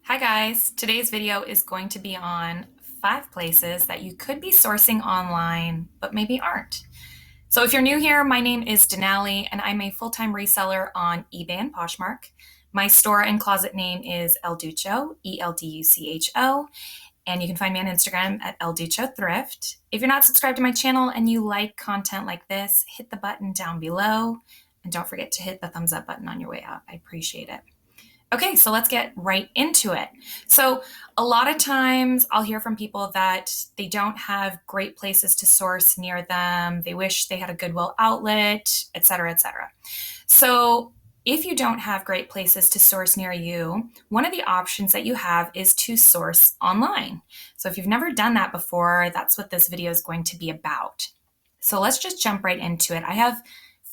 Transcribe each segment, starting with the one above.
Hi guys, today's video is going to be on 5 places that you could be sourcing online, but maybe aren't. So if you're new here, my name is Denali and I'm a full-time reseller on eBay and Poshmark. My store and closet name is elducho, ELDUCHO, and you can find me on Instagram at elduchothrift. If you're not subscribed to my channel and you like content like this, hit the button down below and don't forget to hit the thumbs up button on your way out. I appreciate it. Okay, so let's get right into it. So a lot of times I'll hear from people that they don't have great places to source near them. They wish they had a Goodwill outlet, et cetera, et cetera. So if you don't have great places to source near you, one of the options that you have is to source online. So if you've never done that before, that's what this video is going to be about. So let's just jump right into it. I have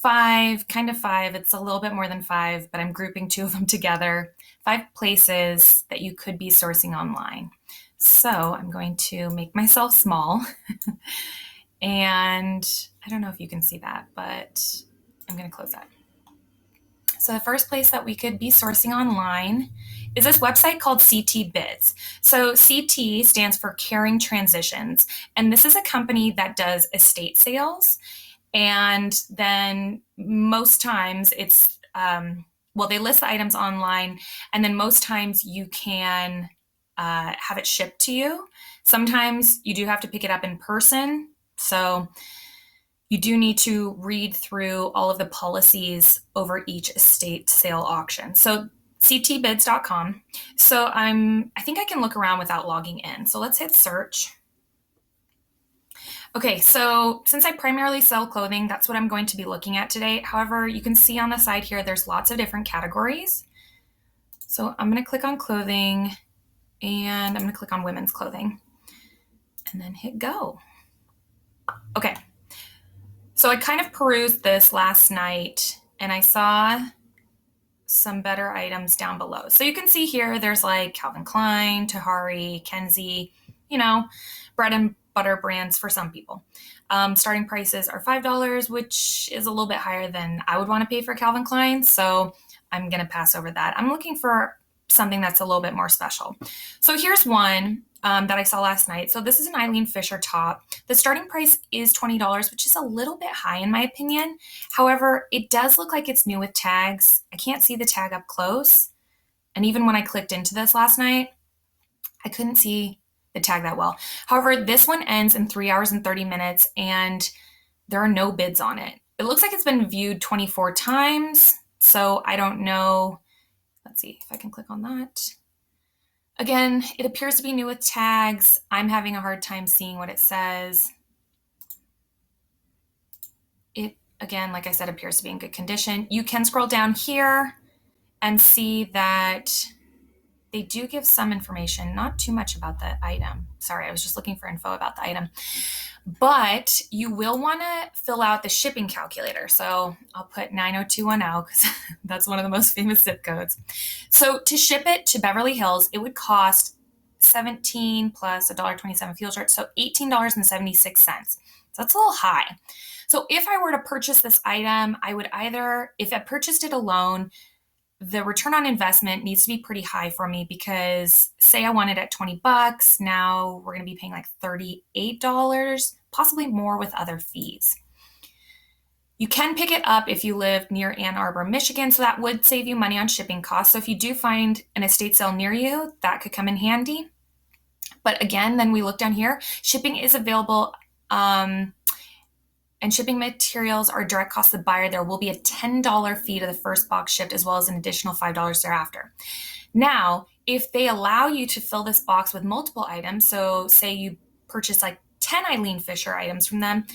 five. It's a little bit more than 5, but I'm grouping 2 of them together. 5 places that you could be sourcing online. So I'm going to make myself small. And I don't know if you can see that, but I'm going to close that. So the first place that we could be sourcing online is this website called CT Bids. So CT stands for Caring Transitions, and this is a company that does estate sales. And then most times it's, they list the items online, and then most times you can have it shipped to you. Sometimes you do have to pick it up in person. So you do need to read through all of the policies over each estate sale auction. So ctbids.com. So I think I can look around without logging in. So let's hit search. Okay, so since I primarily sell clothing, that's what I'm going to be looking at today. However, you can see on the side here, there's lots of different categories. So I'm going to click on clothing and I'm going to click on women's clothing and then hit go. Okay, so I kind of perused this last night and I saw some better items down below. So you can see here, there's like Calvin Klein, Tahari, Kenzie, bread and butter brands for some people. Starting prices are $5, which is a little bit higher than I would want to pay for Calvin Klein. So I'm going to pass over that. I'm looking for something that's a little bit more special. So here's one that I saw last night. So this is an Eileen Fisher top. The starting price is $20, which is a little bit high in my opinion. However, it does look like it's new with tags. I can't see the tag up close. And even when I clicked into this last night, I couldn't see the tag that well. However, this one ends in 3 hours and 30 minutes and there are no bids on it. It looks like it's been viewed 24 times. So I don't know. Let's see if I can click on that. Again, it appears to be new with tags. I'm having a hard time seeing what it says. It, again, like I said, appears to be in good condition. You can scroll down here and see that they do give some information, not too much about the item. Sorry, I was just looking for info about the item. But you will want to fill out the shipping calculator. So I'll put 90210 because that's one of the most famous zip codes. So to ship it to Beverly Hills, it would cost $17 plus $1.27 fuel charge, so $18.76. So that's a little high. So if I were to purchase this item, I would either, if I purchased it alone, the return on investment needs to be pretty high for me because say I wanted at $20, now we're going to be paying like $38, possibly more with other fees. You can pick it up if you live near Ann Arbor, Michigan, so that would save you money on shipping costs. So if you do find an estate sale near you, that could come in handy. But again, then we look down here, shipping is available, and shipping materials are direct cost to the buyer. There will be a $10 fee to the first box shipped as well as an additional $5 thereafter. Now, if they allow you to fill this box with multiple items, so say you purchase like 10 Eileen Fisher items from them,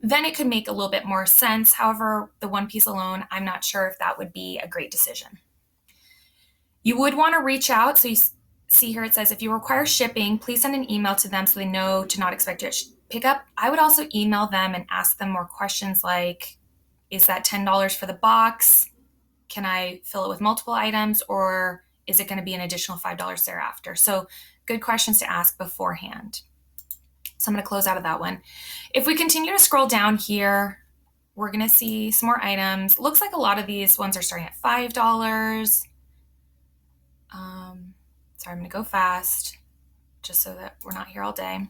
then it could make a little bit more sense. However, the one piece alone, I'm not sure if that would be a great decision. You would want to reach out. So you see here, it says, if you require shipping, please send an email to them so they know to not expect you to pick up. I would also email them and ask them more questions like, is that $10 for the box? Can I fill it with multiple items, or is it going to be an additional $5 thereafter? So good questions to ask beforehand. So I'm going to close out of that one. If we continue to scroll down here, we're going to see some more items. Looks like a lot of these ones are starting at $5. Sorry, I'm going to go fast just so that we're not here all day.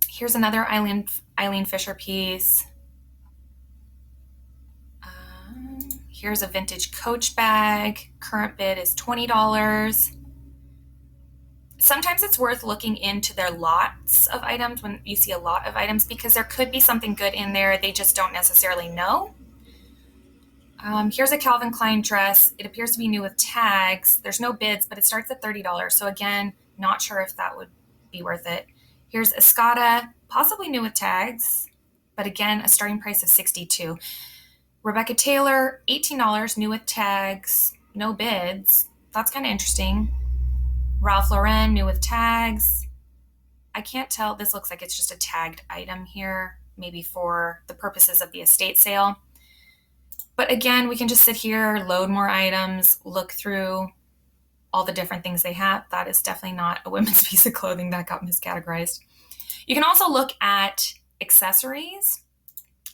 Here's another Eileen Fisher piece. Here's a vintage Coach bag. Current bid is $20. Sometimes it's worth looking into their lots of items when you see a lot of items, because there could be something good in there. They just don't necessarily know. Here's a Calvin Klein dress. It appears to be new with tags. There's no bids, but it starts at $30. So again, not sure if that would be worth it. Here's Escada, possibly new with tags, but again, a starting price of $62. Rebecca Taylor, $18, new with tags, no bids. That's kind of interesting. Ralph Lauren, new with tags. I can't tell. This looks like it's just a tagged item here, maybe for the purposes of the estate sale. But again, we can just sit here, load more items, look through all the different things they have. That is definitely not a women's piece of clothing. That got miscategorized. You can also look at accessories.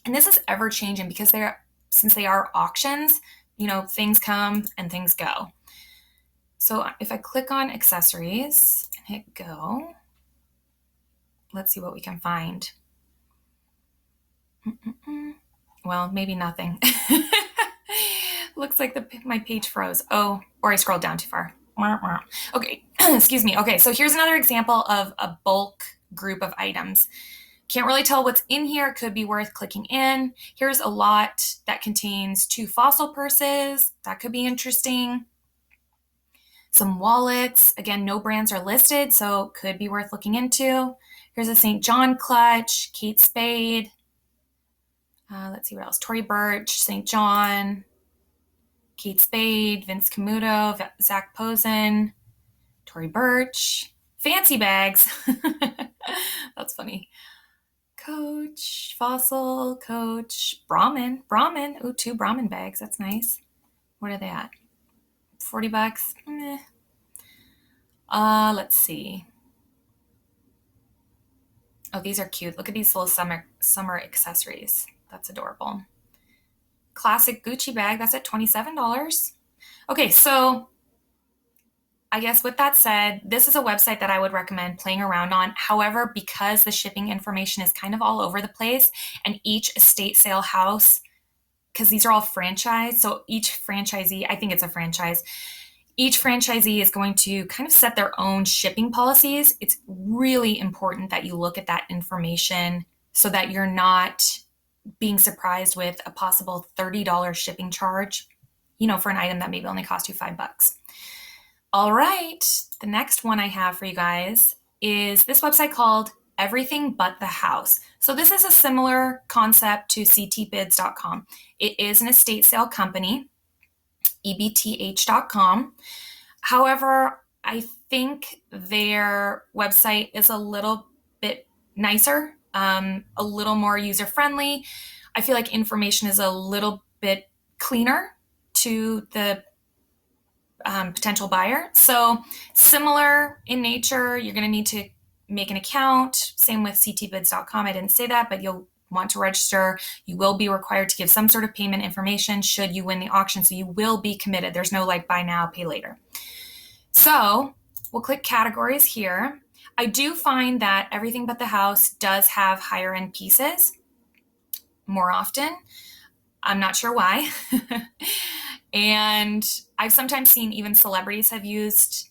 And this is ever changing because since they are auctions, things come and things go. So if I click on accessories and hit go, let's see what we can find. Well, maybe nothing. Looks like my page froze. Oh, or I scrolled down too far. Okay, excuse me. Okay, so here's another example of a bulk group of items. Can't really tell what's in here. It could be worth clicking in. Here's a lot that contains 2 fossil purses. That could be interesting. Some wallets. Again, no brands are listed, so could be worth looking into. Here's a St. John clutch, Kate Spade. Let's see what else. Tory Burch, St. John, Kate Spade, Vince Camuto, Zach Posen, Tory Burch. Fancy bags. That's funny. Coach, Fossil, Coach, Brahmin. Ooh, 2 Brahmin bags. That's nice. What are they at? $40? Meh. Let's see. Oh, these are cute. Look at these little summer accessories. That's adorable. Classic Gucci bag. That's at $27. Okay, so I guess with that said, this is a website that I would recommend playing around on. However, because the shipping information is kind of all over the place, and each estate sale house, because these are all franchised, so each franchisee, I think it's a franchise, each franchisee is going to kind of set their own shipping policies. It's really important that you look at that information so that you're not being surprised with a possible $30 shipping charge, for an item that maybe only cost you $5. All right, the next one I have for you guys is this website called Everything But the House. So this is a similar concept to ctbids.com. It is an estate sale company, ebth.com. However, I think their website is a little bit nicer, a little more user-friendly. I feel like information is a little bit cleaner to the potential buyer. So similar in nature, you're going to need to make an account. Same with ctbids.com. I didn't say that, but you'll want to register. You will be required to give some sort of payment information should you win the auction. So you will be committed. There's no buy now, pay later. So we'll click categories here. I do find that Everything But the House does have higher end pieces more often. I'm not sure why. And I've sometimes seen even celebrities have used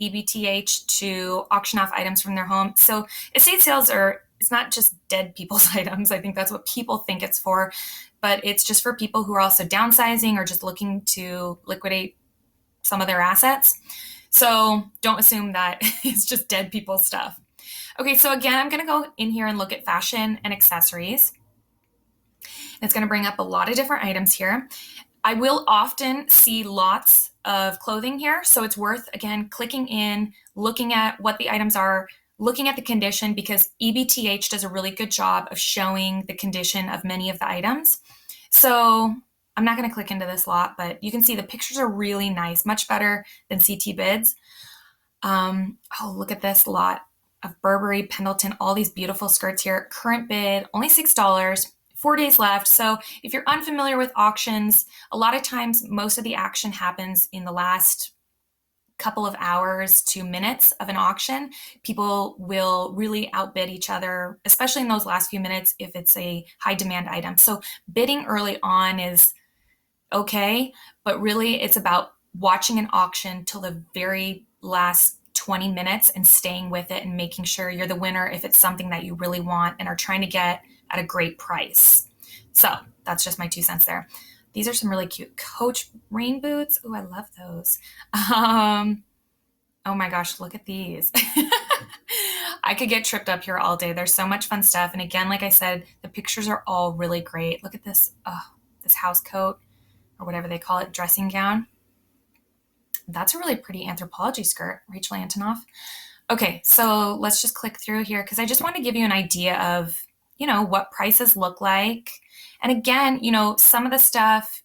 EBTH to auction off items from their home. So estate sales it's not just dead people's items. I think that's what people think it's for, but it's just for people who are also downsizing or just looking to liquidate some of their assets. So don't assume that it's just dead people's stuff. Okay, so again, I'm going to go in here and look at fashion and accessories. It's going to bring up a lot of different items here. I will often see lots of clothing here, so it's worth, again, clicking in, looking at what the items are, looking at the condition, because EBTH does a really good job of showing the condition of many of the items. So I'm not going to click into this lot, but you can see the pictures are really nice, much better than CT Bids. Look at this lot of Burberry, Pendleton, all these beautiful skirts here. Current bid, only $6, 4 days left. So if you're unfamiliar with auctions, a lot of times most of the action happens in the last couple of hours to minutes of an auction. People will really outbid each other, especially in those last few minutes if it's a high demand item. So bidding early on is okay, but really it's about watching an auction till the very last 20 minutes and staying with it and making sure you're the winner if it's something that you really want and are trying to get at a great price. So that's just my 2 cents there. These are some really cute Coach rain boots. Oh, I love those. Oh my gosh, look at these. I could get tripped up here all day. There's so much fun stuff. And again, like I said, the pictures are all really great. Look at this, this house coat or whatever they call it, dressing gown. That's a really pretty Anthropologie skirt, Rachel Antonoff. Okay, so let's just click through here because I just want to give you an idea of, what prices look like. And again, some of the stuff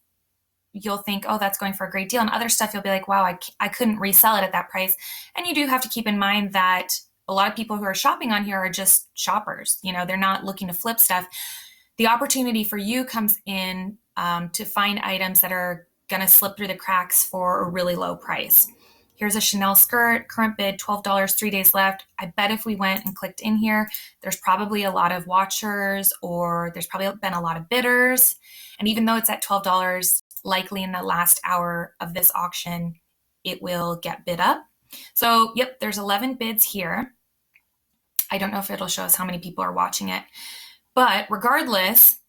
you'll think, oh, that's going for a great deal. And other stuff you'll be like, wow, I couldn't resell it at that price. And you do have to keep in mind that a lot of people who are shopping on here are just shoppers. They're not looking to flip stuff. The opportunity for you comes in to find items that are going to slip through the cracks for a really low price. Here's a Chanel skirt, current bid, $12, 3 days left. I bet if we went and clicked in here, there's probably a lot of watchers or there's probably been a lot of bidders. And even though it's at $12, likely in the last hour of this auction, it will get bid up. So, yep, there's 11 bids here. I don't know if it'll show us how many people are watching it, but regardless,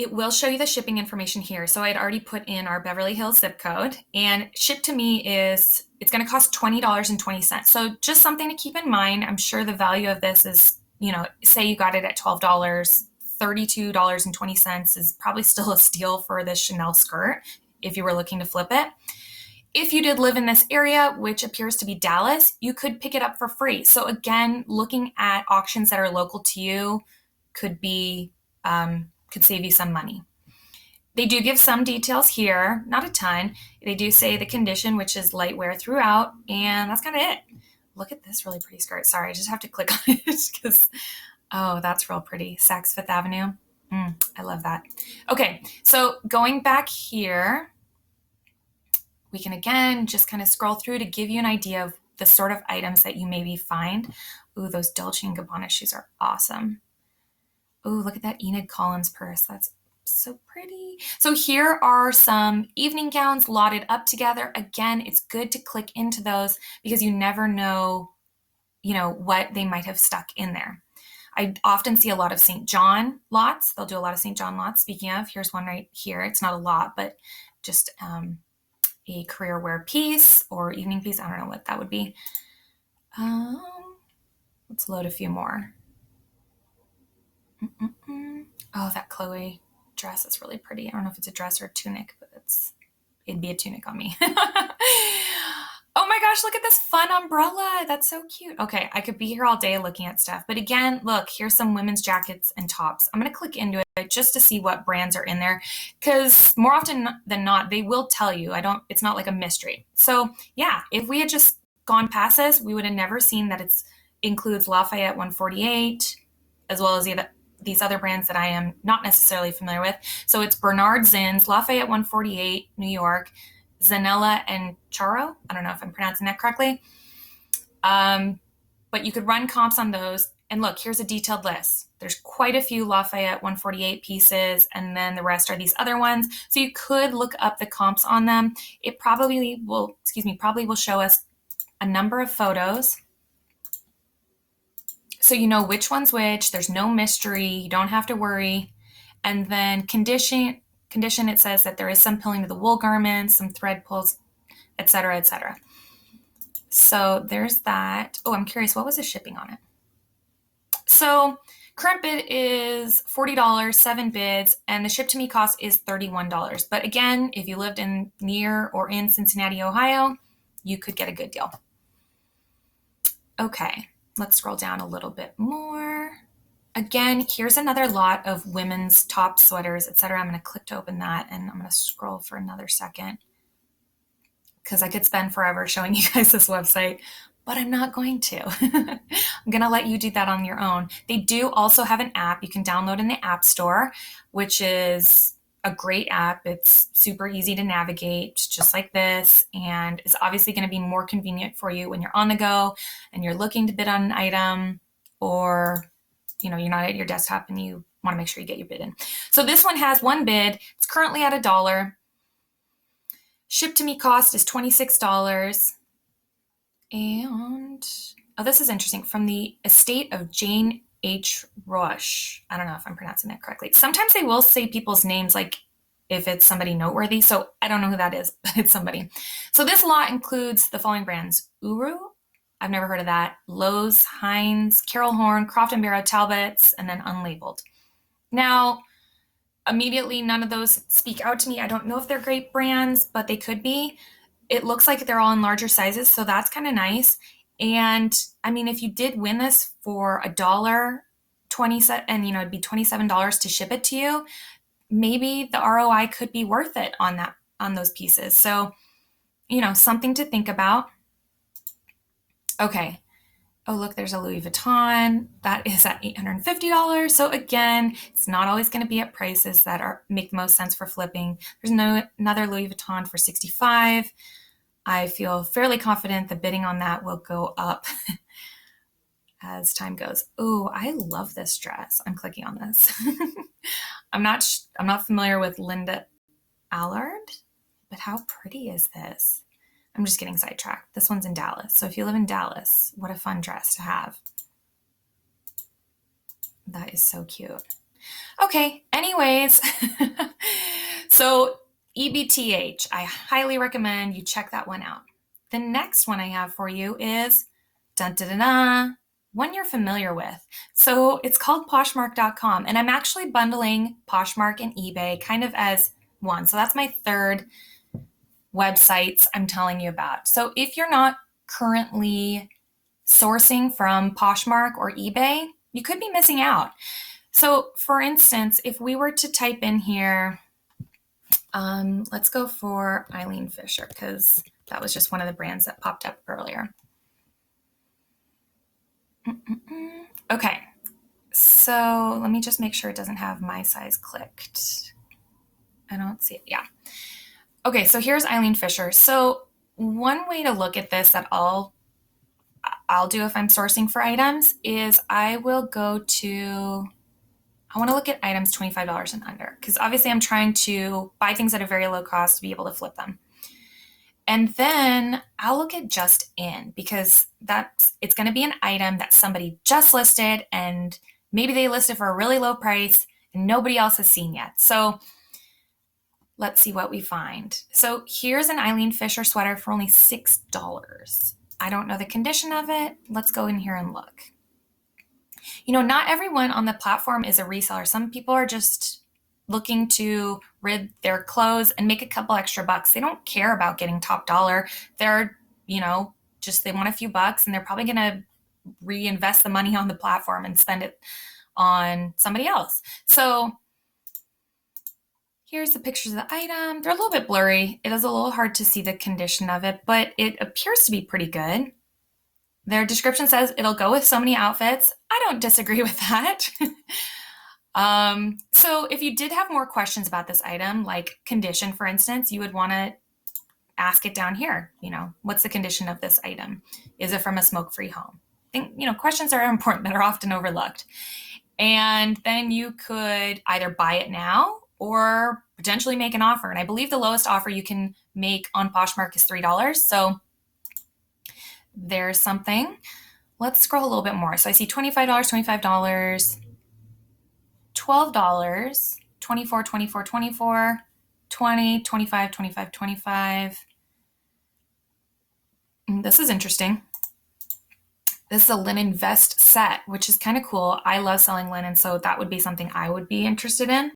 it will show you the shipping information here. So I'd already put in our Beverly Hills zip code, and ship to me it's going to cost $20.20. So just something to keep in mind. I'm sure the value of this is, say you got it at $12, $32.20 is probably still a steal for this Chanel skirt if you were looking to flip it. If you did live in this area, which appears to be Dallas, you could pick it up for free. So again, looking at auctions that are local to you could save you some money. They do give some details here, not a ton. They do say the condition, which is light wear throughout, and that's kind of it. Look at this really pretty skirt. Sorry, I just have to click on it because, oh, that's real pretty. Saks Fifth Avenue. I love that. Okay, so going back here, we can again just kind of scroll through to give you an idea of the sort of items that you maybe find. Ooh, those Dolce & Gabbana shoes are awesome. Ooh, look at that Enid Collins purse. That's so pretty. So here are some evening gowns lotted up together. Again, it's good to click into those because you never know, what they might have stuck in there. I often see a lot of St. John lots. They'll do a lot of St. John lots. Speaking of, here's one right here. It's not a lot, but just a career wear piece or evening piece. I don't know what that would be. Let's load a few more. Oh, that Chloe dress is really pretty. I don't know if it's a dress or a tunic, but it'd be a tunic on me. Oh my gosh, look at this fun umbrella. That's so cute. Okay, I could be here all day looking at stuff. But again, look, here's some women's jackets and tops. I'm going to click into it just to see what brands are in there because more often than not, they will tell you. It's not like a mystery. So yeah, if we had just gone past this, we would have never seen that it includes Lafayette 148 as well as these other brands that I am not necessarily familiar with. So it's Bernard Zinn's, Lafayette 148, New York, Zanella and Charo. I don't know if I'm pronouncing that correctly. But you could run comps on those. And look, here's a detailed list. There's quite a few Lafayette 148 pieces, and then the rest are these other ones. So you could look up the comps on them. It probably will show us a number of photos. So you know which one's which. There's no mystery. You don't have to worry. And then condition, it says that there is some pilling to the wool garments, some thread pulls, etc., etc. So there's that. Oh, I'm curious, what was the shipping on it? So current bid is $40, 7 bids, and the ship to me cost is $31. But again, if you lived in near or in Cincinnati, Ohio, you could get a good deal. Okay, let's scroll down a little bit more. Again, here's another lot of women's tops, sweaters, etc. I'm going to click to open that, and I'm going to scroll for another second because I could spend forever showing you guys this website. but I'm not going to. I'm going to let you do that on your own. They do also have an app you can download in the App Store, which is a great app. It's super easy to navigate, just like this, and it's obviously going to be more convenient for you when you're on the go and you're looking to bid on an item, or you're not at your desktop and you want to make sure you get your bid in. So this one has one bid. It's currently at $1. Ship to me cost is $26. And, oh, this is interesting. From the estate of Jane H. Rush. I don't know if I'm pronouncing that correctly. Sometimes they will say people's names, like if it's somebody noteworthy. So I don't know who that is, but it's somebody. So this lot includes the following brands: Uru, I've never heard of that; Lowe's, Heinz, Carol Horn, Croft & Barrow, Talbots, and then Unlabeled. Now, immediately, none of those speak out to me. I don't know if they're great brands, but they could be. It looks like they're all in larger sizes, so that's kind of nice. And I mean, if you did win this for $1.20, and it'd be $27 to ship it to you, maybe the ROI could be worth it on those pieces. So, something to think about. Okay. Oh, look, there's a Louis Vuitton. That is at $850. So again, it's not always going to be at prices that make the most sense for flipping. There's another Louis Vuitton for $65. I feel fairly confident the bidding on that will go up as time goes. Oh, I love this dress. I'm clicking on this. I'm not familiar with Linda Allard, but how pretty is this? I'm just getting sidetracked. This one's in Dallas. So if you live in Dallas, what a fun dress to have. That is so cute. Okay, anyways. So EBTH, I highly recommend you check that one out. The next one I have for you is one you're familiar with. So it's called Poshmark.com, and I'm actually bundling Poshmark and eBay kind of as one. So that's my third websites I'm telling you about. So if you're not currently sourcing from Poshmark or eBay, you could be missing out. So for instance, if we were to type in here, let's go for Eileen Fisher, because that was just one of the brands that popped up earlier. Okay, so let me just make sure it doesn't have my size clicked. I don't see it. Yeah. Okay, so here's Eileen Fisher. So one way to look at this that I'll do if I'm sourcing for items is I want to look at items $25 and under, because obviously I'm trying to buy things at a very low cost to be able to flip them. And then I'll look at just in, because it's going to be an item that somebody just listed, and maybe they listed for a really low price and nobody else has seen yet. So let's see what we find. So here's an Eileen Fisher sweater for only $6. I don't know the condition of it. Let's go in here and look. Not everyone on the platform is a reseller. Some people are just looking to rid their clothes and make a couple extra bucks. They don't care about getting top dollar. They're, they want a few bucks, and they're probably going to reinvest the money on the platform and spend it on somebody else. So here's the pictures of the item. They're a little bit blurry. It is a little hard to see the condition of it, but it appears to be pretty good. Their description says it'll go with so many outfits. I don't disagree with that. So if you did have more questions about this item, like condition, for instance, you would want to ask it down here. What's the condition of this item? Is it from a smoke-free home? I think, questions are important that are often overlooked. And then you could either buy it now or potentially make an offer. And I believe the lowest offer you can make on Poshmark is $3. So there's something. Let's scroll a little bit more. So I see $25, $25, $12, $24, $24, $24, $20, $25, $25, $25. This is interesting. This is a linen vest set, which is kind of cool. I love selling linen, so that would be something I would be interested in.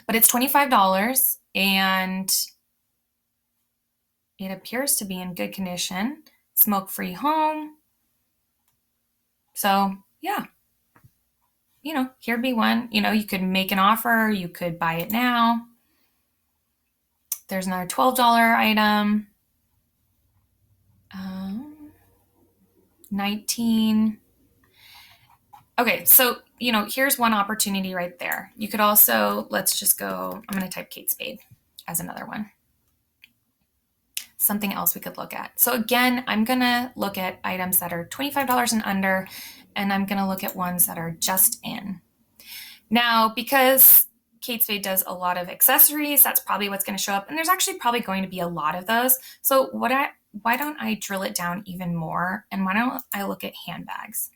But it's $25, and it appears to be in good condition. Smoke-free home. So, yeah. Here'd be one. You could make an offer. You could buy it now. There's another $12 item. 19. Okay, so, here's one opportunity right there. You could also, let's just go, I'm going to type Kate Spade as another one. Something else we could look at. So again, I'm going to look at items that are $25 and under, and I'm going to look at ones that are just in. Now, because Kate Spade does a lot of accessories, that's probably what's going to show up. And there's actually probably going to be a lot of those. So why don't I drill it down even more? And why don't I look at handbags?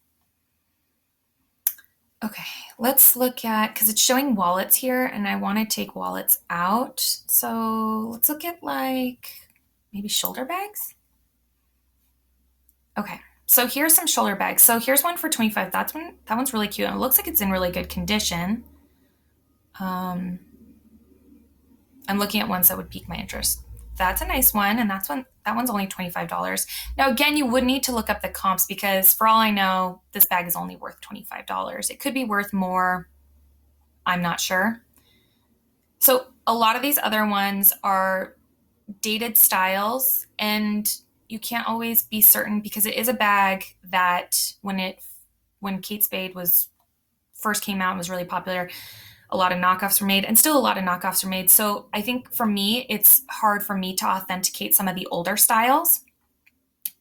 Okay, let's look at, because it's showing wallets here and I want to take wallets out. So let's look at like maybe shoulder bags. Okay, so here's some shoulder bags. So here's one for 25. That one's really cute. And it looks like it's in really good condition. I'm looking at ones that would pique my interest. That's a nice one, and that one's only $25. Now, again, you would need to look up the comps because for all I know, this bag is only worth $25. It could be worth more. I'm not sure. So a lot of these other ones are dated styles, and you can't always be certain because it is a bag that when Kate Spade first came out and was really popular, a lot of knockoffs were made, and still a lot of knockoffs are made. So I think for me, it's hard for me to authenticate some of the older styles.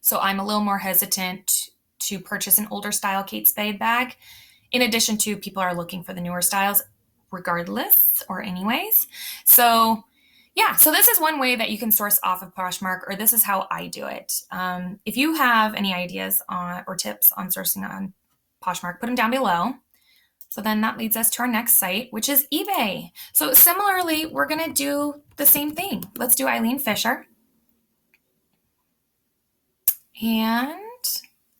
So I'm a little more hesitant to purchase an older style Kate Spade bag. In addition to people are looking for the newer styles regardless or anyways. So yeah, so this is one way that you can source off of Poshmark, or this is how I do it. If you have any ideas or tips on sourcing on Poshmark, put them down below. So then that leads us to our next site, which is eBay. So similarly, we're going to do the same thing. Let's do Eileen Fisher. And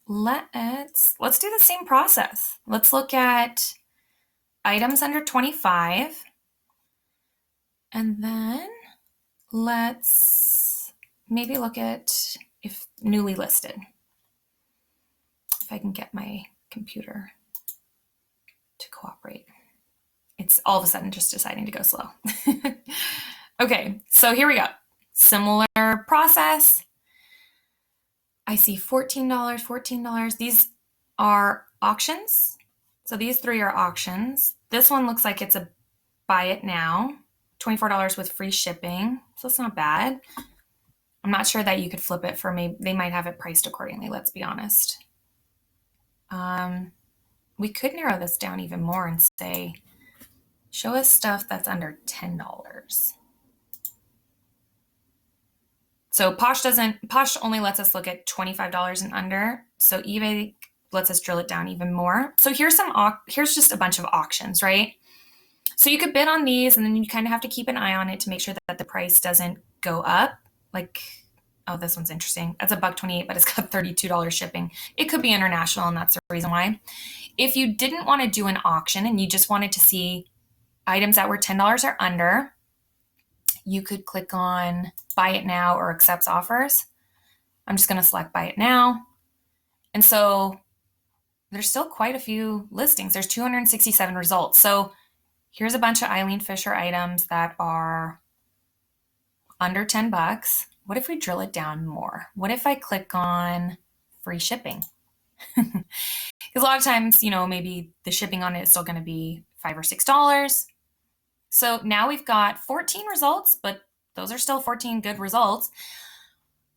let's do the same process. Let's look at items under 25. And then let's maybe look at if newly listed. If I can get my computer to cooperate. It's all of a sudden just deciding to go slow. Okay, so here we go. Similar process. I see $14, $14. These are auctions. So these three are auctions. This one looks like it's a buy it now. $24 with free shipping. So it's not bad. I'm not sure that you could flip it for me. They might have it priced accordingly, let's be honest. We could narrow this down even more and say, show us stuff that's under $10. So Posh only lets us look at $25 and under. So eBay lets us drill it down even more. So here's just a bunch of auctions, right? So you could bid on these and then you kind of have to keep an eye on it to make sure that the price doesn't go up. Like, oh, this one's interesting. That's $1.28, but it's got $32 shipping. It could be international, and that's the reason why. If you didn't want to do an auction and you just wanted to see items that were $10 or under, you could click on buy it now or accepts offers. I'm just going to select buy it now. And so there's still quite a few listings. There's 267 results. So here's a bunch of Eileen Fisher items that are under $10. What if we drill it down more? What if I click on free shipping? Because a lot of times, maybe the shipping on it is still going to be $5 or $6. So now we've got 14 results, but those are still 14 good results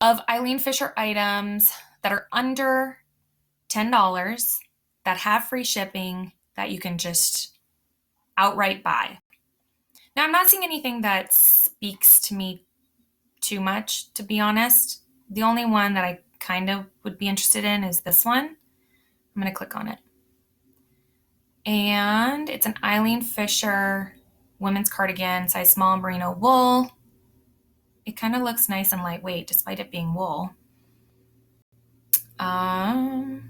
of Eileen Fisher items that are under $10 that have free shipping that you can just outright buy. Now, I'm not seeing anything that speaks to me too much, to be honest. The only one that I kind of would be interested in is this one. I'm going to click on it. And it's an Eileen Fisher women's cardigan, size small, merino wool. It kind of looks nice and lightweight despite it being wool. I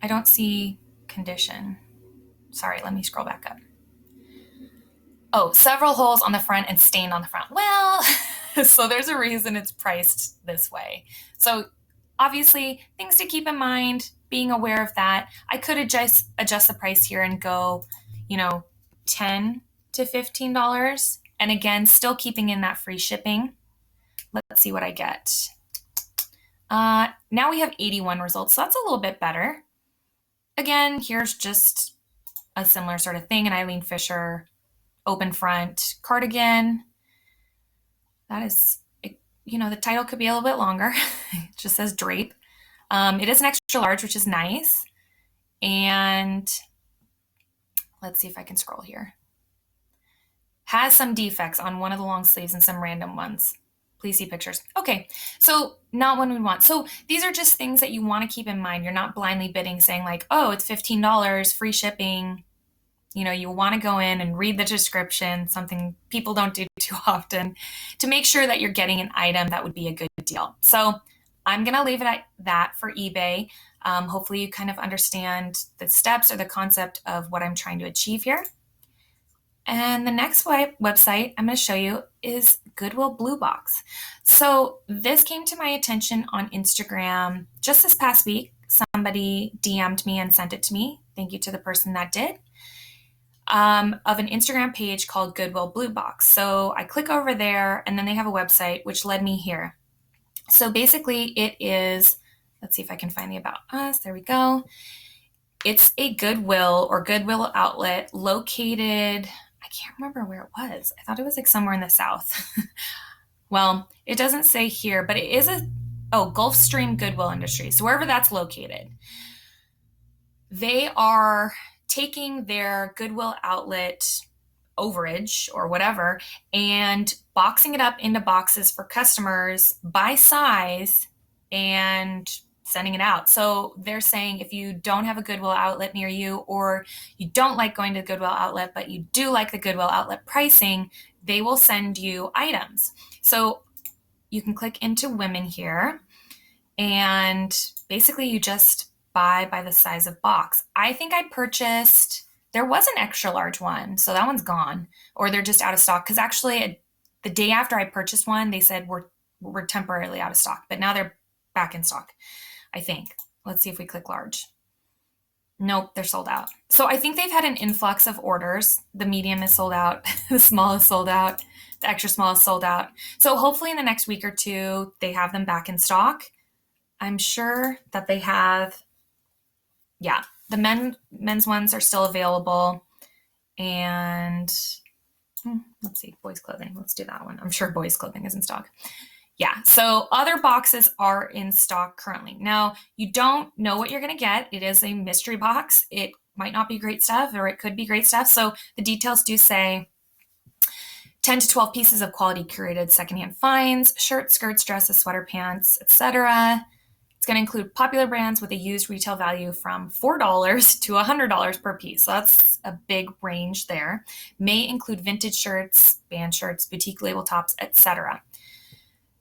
don't see condition. Sorry, let me scroll back up. Oh, several holes on the front and stained on the front. Well, so there's a reason it's priced this way. So obviously, things to keep in mind, being aware of that. I could adjust the price here and go, $10 to $15. And again, still keeping in that free shipping. Let's see what I get. Now we have 81 results, so that's a little bit better. Again, here's just a similar sort of thing, an Eileen Fisher open front cardigan. That is, the title could be a little bit longer. It just says drape. It is an extra large, which is nice. And let's see if I can scroll here. Has some defects on one of the long sleeves and some random ones. Please see pictures. Okay, so not one we want. So these are just things that you want to keep in mind. You're not blindly bidding saying like, oh, it's $15, free shipping. You want to go in and read the description, something people don't do too often, to make sure that you're getting an item that would be a good deal. So I'm going to leave it at that for eBay. Hopefully you kind of understand the steps or the concept of what I'm trying to achieve here. And the next website I'm going to show you is Goodwill Blue Box. So this came to my attention on Instagram just this past week. Somebody DM'd me and sent it to me. Thank you to the person that did. Of an Instagram page called Goodwill Blue Box. So I click over there and then they have a website which led me here. So basically it is, let's see if I can find the About Us. There we go. It's a Goodwill or Goodwill outlet located, I can't remember where it was. I thought it was like somewhere in the South. Well, it doesn't say here, but it is Gulfstream Goodwill Industries. So wherever that's located, they are taking their Goodwill outlet overage or whatever and boxing it up into boxes for customers by size and sending it out. So they're saying if you don't have a Goodwill outlet near you, or you don't like going to the Goodwill outlet, but you do like the Goodwill outlet pricing, they will send you items. So you can click into women here, and basically you just buy by the size of box. I think I purchased, there was an extra large one, so that one's gone, or they're just out of stock. Because actually, the day after I purchased one, they said we're temporarily out of stock, but now they're back in stock, I think. Let's see if we click large. Nope, they're sold out. So I think they've had an influx of orders. The medium is sold out, the small is sold out, the extra small is sold out. So hopefully in the next week or two, they have them back in stock. I'm sure that they have, the men's ones are still available. And let's see, boys clothing. Let's do that one. I'm sure boys clothing is in stock. Yeah, so other boxes are in stock currently. Now, you don't know what you're going to get. It is a mystery box. It might not be great stuff, or it could be great stuff. So the details do say 10 to 12 pieces of quality curated secondhand finds, shirts, skirts, dresses, sweater pants, etc. It's going to include popular brands with a used retail value from $4 to $100 per piece. So that's a big range there. May include vintage shirts, band shirts, boutique label tops, etc.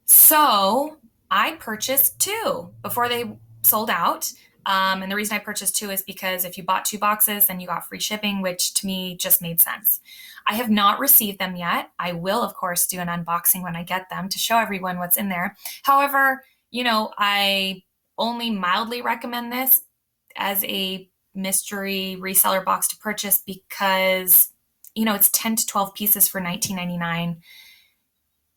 So I purchased 2 before they sold out. And the reason I purchased 2 is because if you bought 2 boxes, then you got free shipping, which to me just made sense. I have not received them yet. I will, of course, do an unboxing when I get them to show everyone what's in there. However, I only mildly recommend this as a mystery reseller box to purchase because, it's 10 to 12 pieces for $19.99.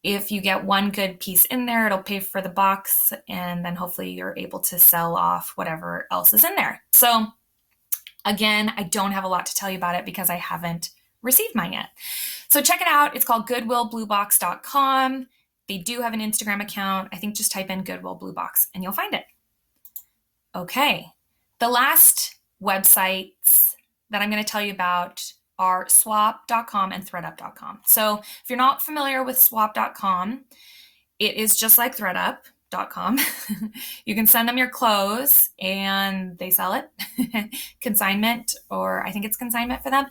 If you get one good piece in there, it'll pay for the box, and then hopefully you're able to sell off whatever else is in there. So again, I don't have a lot to tell you about it because I haven't received mine yet. So check it out. It's called goodwillbluebox.com. They do have an Instagram account. I think just type in Goodwill Blue Box and you'll find it. Okay. The last websites that I'm going to tell you about are swap.com and thredup.com. So if you're not familiar with swap.com, it is just like thredup.com. You can send them your clothes and they sell it. Consignment, or I think it's consignment for them.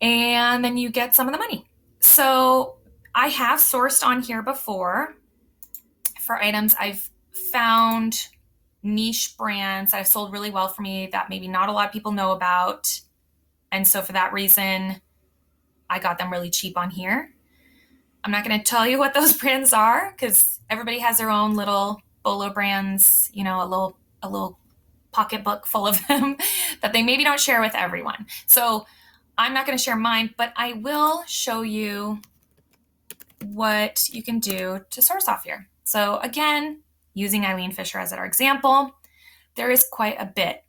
And then you get some of the money. So I have sourced on here before for items I've found niche brands that have sold really well for me that maybe not a lot of people know about. And so for that reason, I got them really cheap on here. I'm not going to tell you what those brands are because everybody has their own little bolo brands, a little pocketbook full of them that they maybe don't share with everyone. So I'm not going to share mine, but I will show you what you can do to source off here. So again, using Eileen Fisher as our example, there is quite a bit.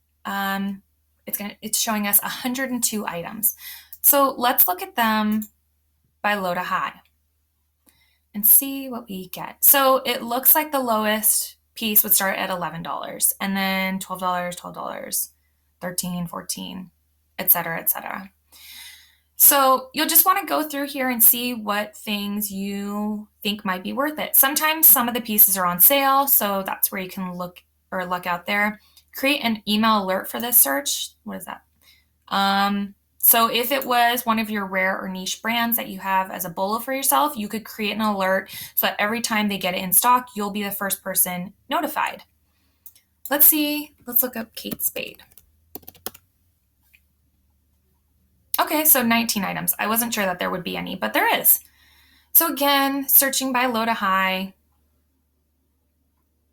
It's showing us 102 items. So let's look at them by low to high and see what we get. So it looks like the lowest piece would start at $11 and then $12, $12, $13, $14, etc., etc. So you'll just want to go through here and see what things you think might be worth it. Sometimes some of the pieces are on sale, so that's where you can look out there. Create an email alert for this search. What is that? So if it was one of your rare or niche brands that you have as a bolo for yourself, you could create an alert so that every time they get it in stock, you'll be the first person notified. Let's look up Kate Spade. Okay, so 19 items. I wasn't sure that there would be any, but there is. So again, searching by low to high,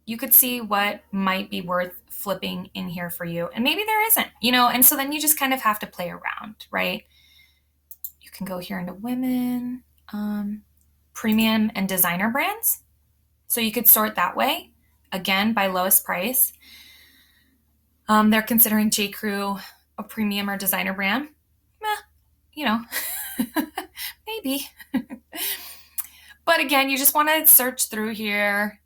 you could see what might be worth flipping in here for you. And maybe there isn't, and so then you just kind of have to play around, right? You can go here into women, premium and designer brands. So you could sort that way, again, by lowest price. They're considering J. Crew a premium or designer brand. Maybe. But again, you just want to search through here,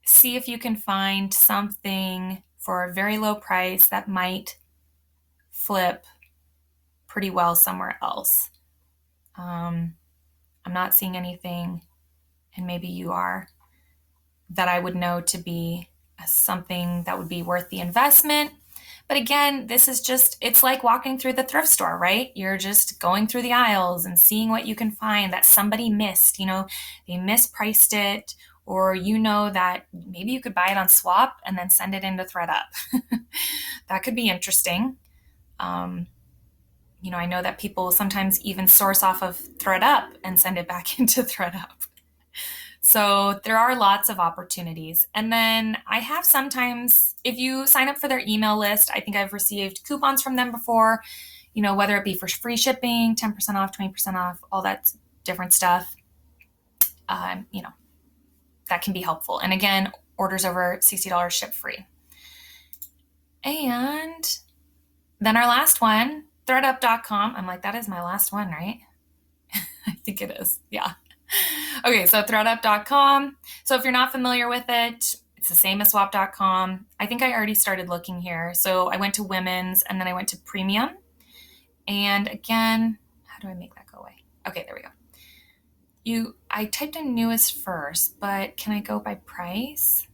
see if you can find something for a very low price that might flip pretty well somewhere else. I'm not seeing anything, and maybe you are, that I would know to be something that would be worth the investment. But again, it's like walking through the thrift store, right? You're just going through the aisles and seeing what you can find that somebody missed, they mispriced it, or that maybe you could buy it on Swap and then send it into ThredUp. That could be interesting. I know that people sometimes even source off of ThredUp and send it back into ThredUp. So there are lots of opportunities. And then I have sometimes, if you sign up for their email list, I think I've received coupons from them before, whether it be for free shipping, 10% off, 20% off, all that different stuff. That can be helpful. And again, orders over $60 ship free. And then our last one, thredup.com. I'm like, that is my last one, right? I think it is. Yeah. Okay, so thredup.com. So if you're not familiar with it, it's the same as swap.com. I think I already started looking here. So I went to women's and then I went to premium. And again, how do I make that go away? Okay, there we go. I typed in newest first, but can I go by price?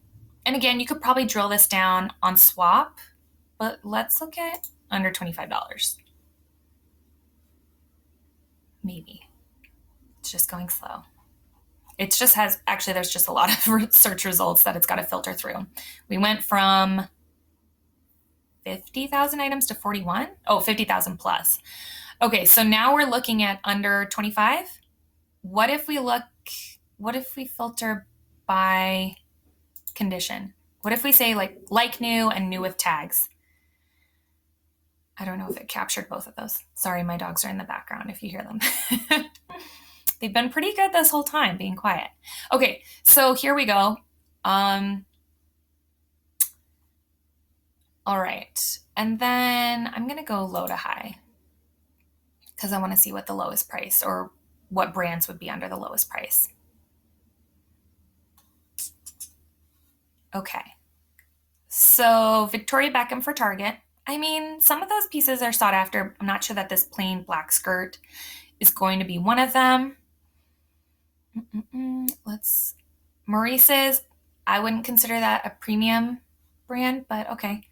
And again, you could probably drill this down on Swap, but let's look at under $25. Maybe. It's just going slow. It just there's just a lot of search results that it's got to filter through. We went from 50,000 items to 41. Oh, 50,000 plus. Okay, so now we're looking at under 25. What if we filter by condition? What if we say like new and new with tags? I don't know if it captured both of those. Sorry, my dogs are in the background if you hear them. They've been pretty good this whole time, being quiet. Okay, so here we go. All right, and then I'm gonna go low to high because I want to see what the lowest price or what brands would be under the lowest price. Okay, so Victoria Beckham for Target. I mean, some of those pieces are sought after. I'm not sure that this plain black skirt is going to be one of them. Maurice's, I wouldn't consider that a premium brand, but okay.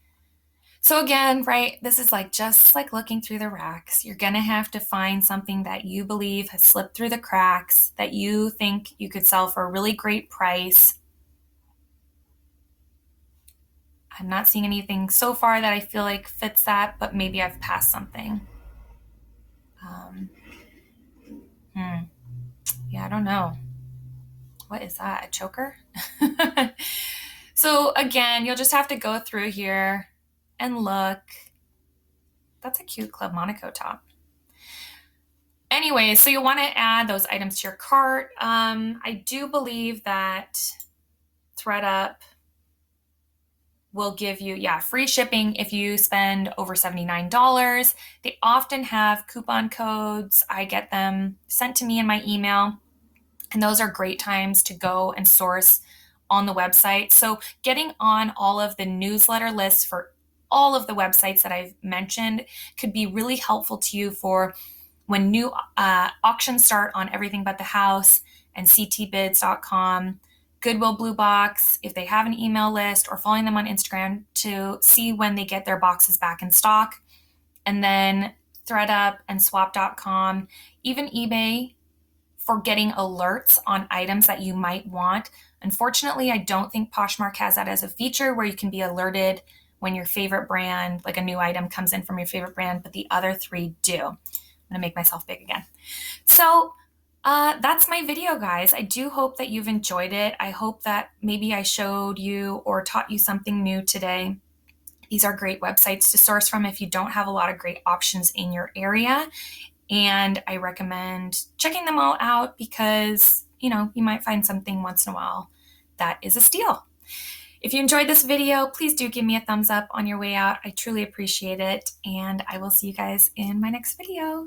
So again, right, this is just like looking through the racks. You're going to have to find something that you believe has slipped through the cracks, that you think you could sell for a really great price. I'm not seeing anything so far that I feel like fits that, but maybe I've passed something. Yeah, I don't know. What is that? A choker? So again, you'll just have to go through here and look. That's a cute Club Monaco top. Anyway, so you'll want to add those items to your cart. I do believe that ThreadUp will give you, free shipping if you spend over $79. They often have coupon codes. I get them sent to me in my email, and those are great times to go and source on the website. So getting on all of the newsletter lists for all of the websites that I've mentioned could be really helpful to you for when new auctions start on Everything But the House and ctbids.com, Goodwill Blue Box, if they have an email list, or following them on Instagram to see when they get their boxes back in stock. And then ThreadUp and swap.com, even eBay for getting alerts on items that you might want. Unfortunately, I don't think Poshmark has that as a feature where you can be alerted when your favorite brand, like a new item comes in from your favorite brand, but the other three do. I'm gonna make myself big again. So that's my video, guys. I do hope that you've enjoyed it. I hope that maybe I showed you or taught you something new today. These are great websites to source from if you don't have a lot of great options in your area. And I recommend checking them all out because, you might find something once in a while that is a steal. If you enjoyed this video, please do give me a thumbs up on your way out. I truly appreciate it. And I will see you guys in my next video.